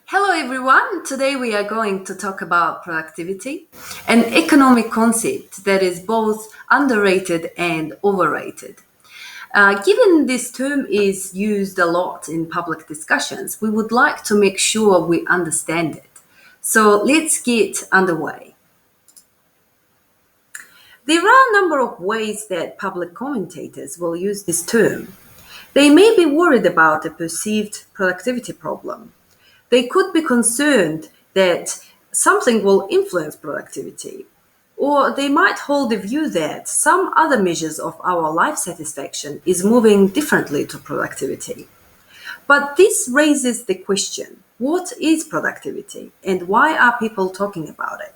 Hello everyone. Today we are going to talk about productivity, an economic concept that is both underrated and overrated. Given this term is used a lot in public discussions, we would like to make sure we understand it. So let's get underway. There are a number of ways that public commentators will use this term. They may be worried about a perceived productivity problem. They could be concerned that something will influence productivity, or they might hold the view that some other measures of our life satisfaction is moving differently to productivity. But this raises the question, what is productivity and why are people talking about it?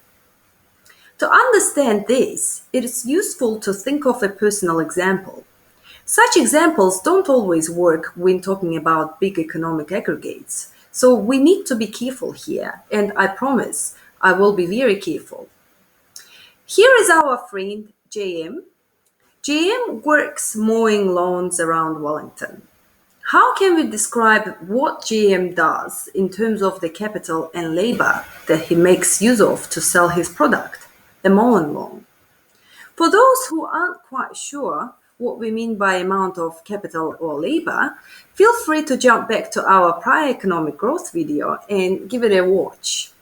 To understand this, it is useful to think of a personal example. Such examples don't always work when talking about big economic aggregates, so we need to be careful here, and I promise I will be very careful. Here is our friend JM. JM works mowing lawns around Wellington. How can we describe what JM does in terms of the capital and labor that he makes use of to sell his product, the mowing lawn? For those who aren't quite sure what we mean by amount of capital or labor, feel free to jump back to our prior economic growth video and give it a watch.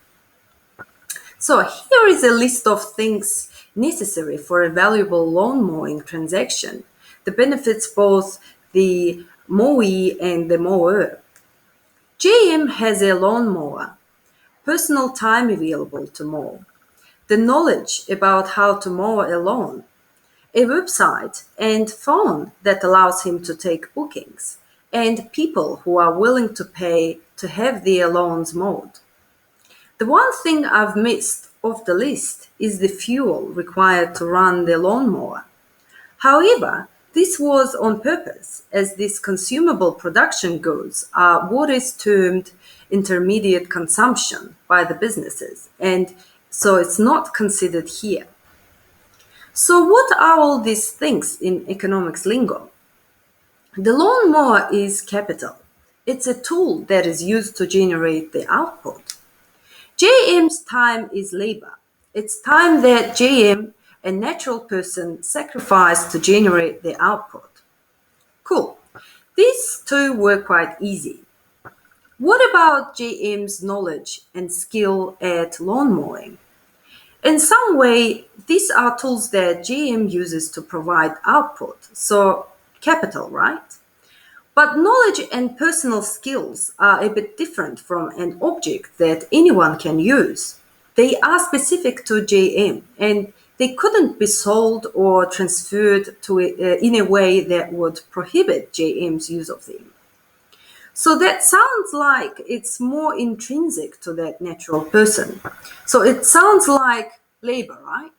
So here is a list of things necessary for a valuable lawn mowing transaction that benefits both the mowee and the mower. JM has a lawn mower, personal time available to mow, the knowledge about how to mow a lawn, a website and phone that allows him to take bookings, and people who are willing to pay to have their lawns mowed. The one thing I've missed off the list is the fuel required to run the lawnmower. However, this was on purpose, as these consumable production goods are what is termed intermediate consumption by the businesses, and so it's not considered here. So, what are all these things in economics lingo? The lawnmower is capital. It's a tool that is used to generate the output. JM's time is labor. It's time that JM, a natural person, sacrificed to generate the output. Cool. These two were quite easy. What about JM's knowledge and skill at lawn mowing? In some way, these are tools that GM uses to provide output, so capital, right? But knowledge and personal skills are a bit different from an object that anyone can use. They are specific to JM and they couldn't be sold or transferred in a way that would prohibit JM's use of them. So that sounds like it's more intrinsic to that natural person. So it sounds like labor, right?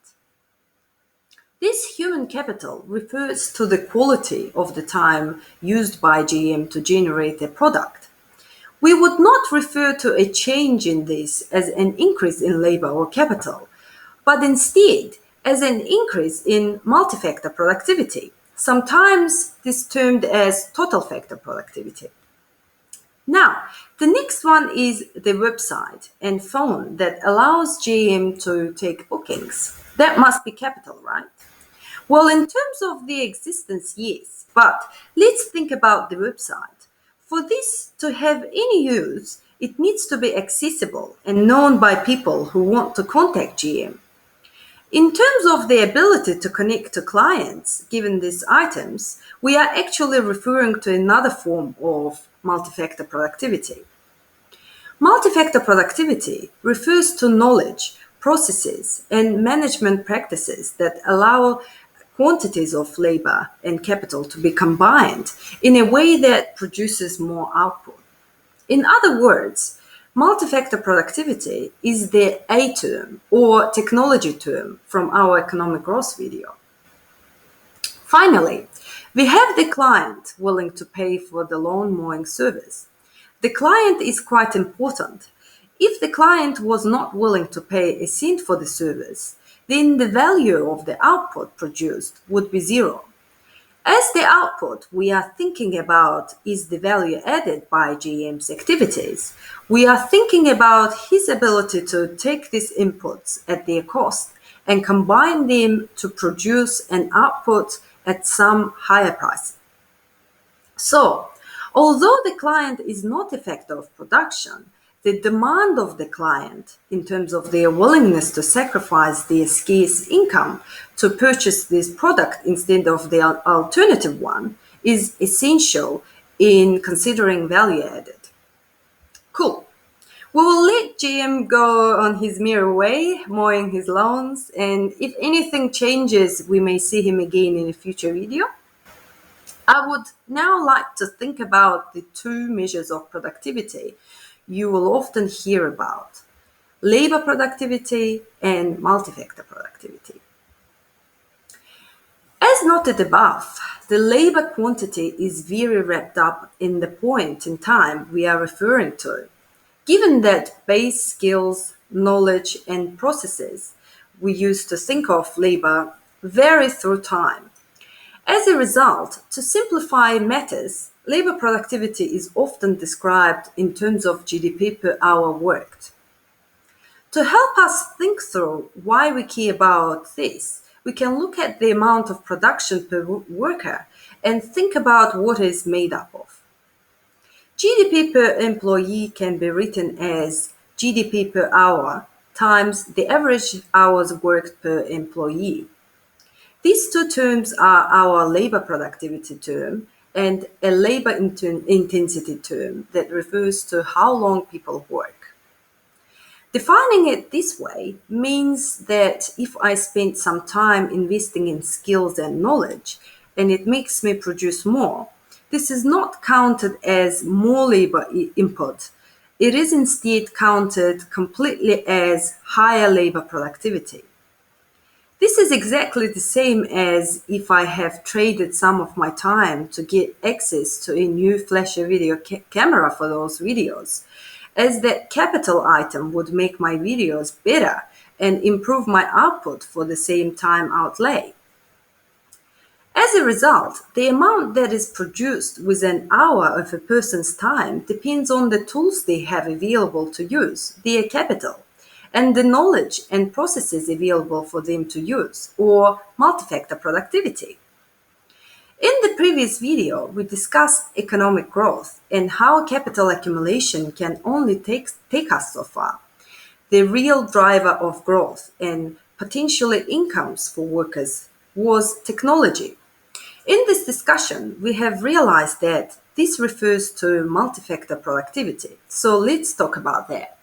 This human capital refers to the quality of the time used by GM to generate a product. We would not refer to a change in this as an increase in labor or capital, but instead as an increase in multi-factor productivity, sometimes this termed as total factor productivity. Now, the next one is the website and phone that allows GM to take bookings. That must be capital, right? Well, in terms of the existence, yes, but let's think about the website. For this to have any use, it needs to be accessible and known by people who want to contact GM. In terms of the ability to connect to clients, given these items, we are actually referring to another form of multi-factor productivity. Multi-factor productivity refers to knowledge, processes, and management practices that allow quantities of labor and capital to be combined in a way that produces more output. In other words, multi-factor productivity is the A term or technology term from our economic growth video. Finally, we have the client willing to pay for the lawn mowing service. The client is quite important. If the client was not willing to pay a cent for the service, then the value of the output produced would be zero. As the output we are thinking about is the value added by GM's activities, we are thinking about his ability to take these inputs at their cost and combine them to produce an output at some higher price. So, although the client is not a factor of production, the demand of the client, in terms of their willingness to sacrifice their scarce income to purchase this product instead of the alternative one, is essential in considering value added. Cool. We will let GM go on his merry way, mowing his lawns, and if anything changes, we may see him again in a future video. I would now like to think about the two measures of productivity you will often hear about: labor productivity and multi-factor productivity. As noted above, the labor quantity is very wrapped up in the point in time we are referring to, given that base skills, knowledge, and processes we use to think of labor vary through time. As a result, to simplify matters, labor productivity is often described in terms of GDP per hour worked. To help us think through why we care about this, we can look at the amount of production per worker and think about what it is made up of. GDP per employee can be written as GDP per hour times the average hours worked per employee. These two terms are our labor productivity term and a labor intensity term that refers to how long people work. Defining it this way means that if I spend some time investing in skills and knowledge and it makes me produce more, this is not counted as more labor input. It is instead counted completely as higher labor productivity. This is exactly the same as if I have traded some of my time to get access to a new flashy video camera for those videos, as that capital item would make my videos better and improve my output for the same time outlay. As a result, the amount that is produced with an hour of a person's time depends on the tools they have available to use, their capital, and the knowledge and processes available for them to use, or multi-factor productivity. In the previous video, we discussed economic growth and how capital accumulation can only take us so far. The real driver of growth and potentially incomes for workers was technology. In this discussion, we have realized that this refers to multi-factor productivity. So let's talk about that.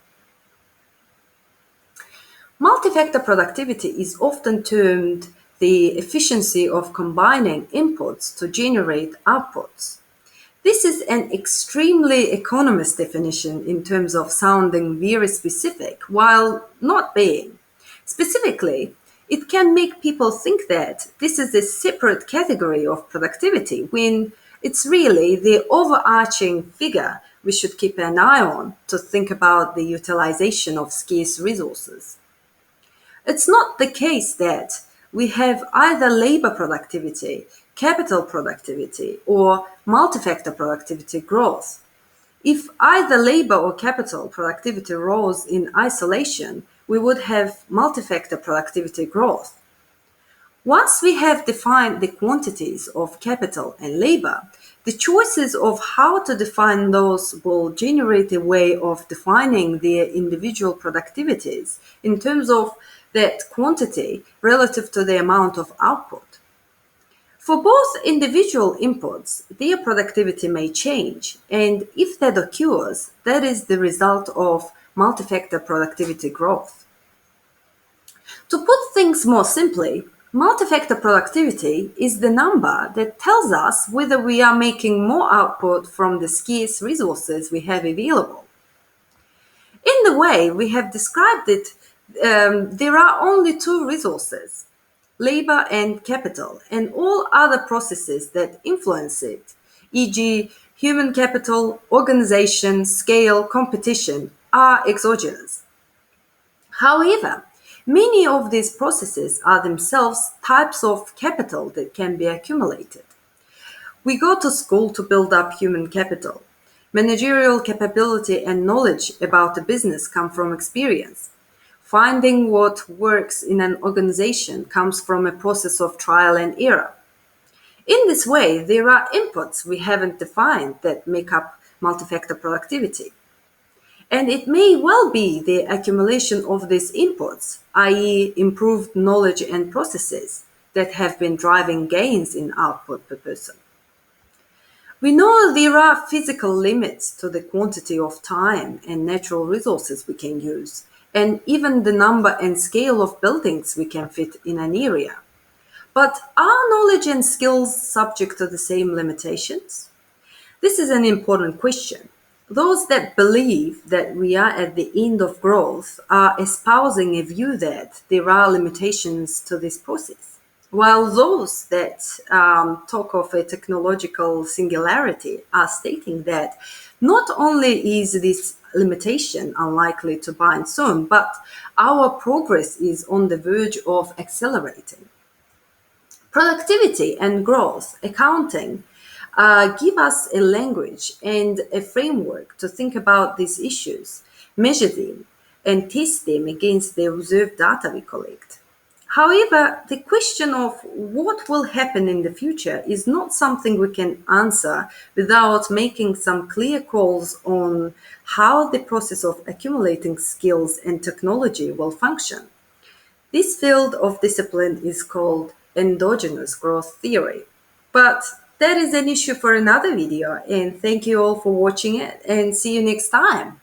Multi-factor productivity is often termed the efficiency of combining inputs to generate outputs. This is an extremely economist definition in terms of sounding very specific while not being. Specifically, it can make people think that this is a separate category of productivity when it's really the overarching figure we should keep an eye on to think about the utilization of scarce resources. It's not the case that we have either labor productivity, capital productivity, or multi-factor productivity growth. If either labor or capital productivity rose in isolation, we would have multi-factor productivity growth. Once we have defined the quantities of capital and labor, the choices of how to define those will generate a way of defining their individual productivities in terms of that quantity relative to the amount of output. For both individual inputs, their productivity may change, and if that occurs, that is the result of multi-factor productivity growth. To put things more simply, multi-factor productivity is the number that tells us whether we are making more output from the scarce resources we have available. In the way we have described it, there are only two resources: labor and capital, and all other processes that influence it, e.g., human capital, organization, scale, competition, are exogenous. However, many of these processes are themselves types of capital that can be accumulated. We go to school to build up human capital. Managerial capability and knowledge about a business come from experience. Finding what works in an organization comes from a process of trial and error. In this way, there are inputs we haven't defined that make up multi-factor productivity. And it may well be the accumulation of these inputs, i.e., improved knowledge and processes, that have been driving gains in output per person. We know there are physical limits to the quantity of time and natural resources we can use, and even the number and scale of buildings we can fit in an area. But are knowledge and skills subject to the same limitations? This is an important question. Those that believe that we are at the end of growth are espousing a view that there are limitations to this process, while those that talk of a technological singularity are stating that not only is this limitation unlikely to bind soon, but our progress is on the verge of accelerating. Productivity and growth accounting give us a language and a framework to think about these issues, measure them, and test them against the observed data we collect. However, the question of what will happen in the future is not something we can answer without making some clear calls on how the process of accumulating skills and technology will function. This field of discipline is called endogenous growth theory. But that is an issue for another video, and thank you all for watching it, and see you next time.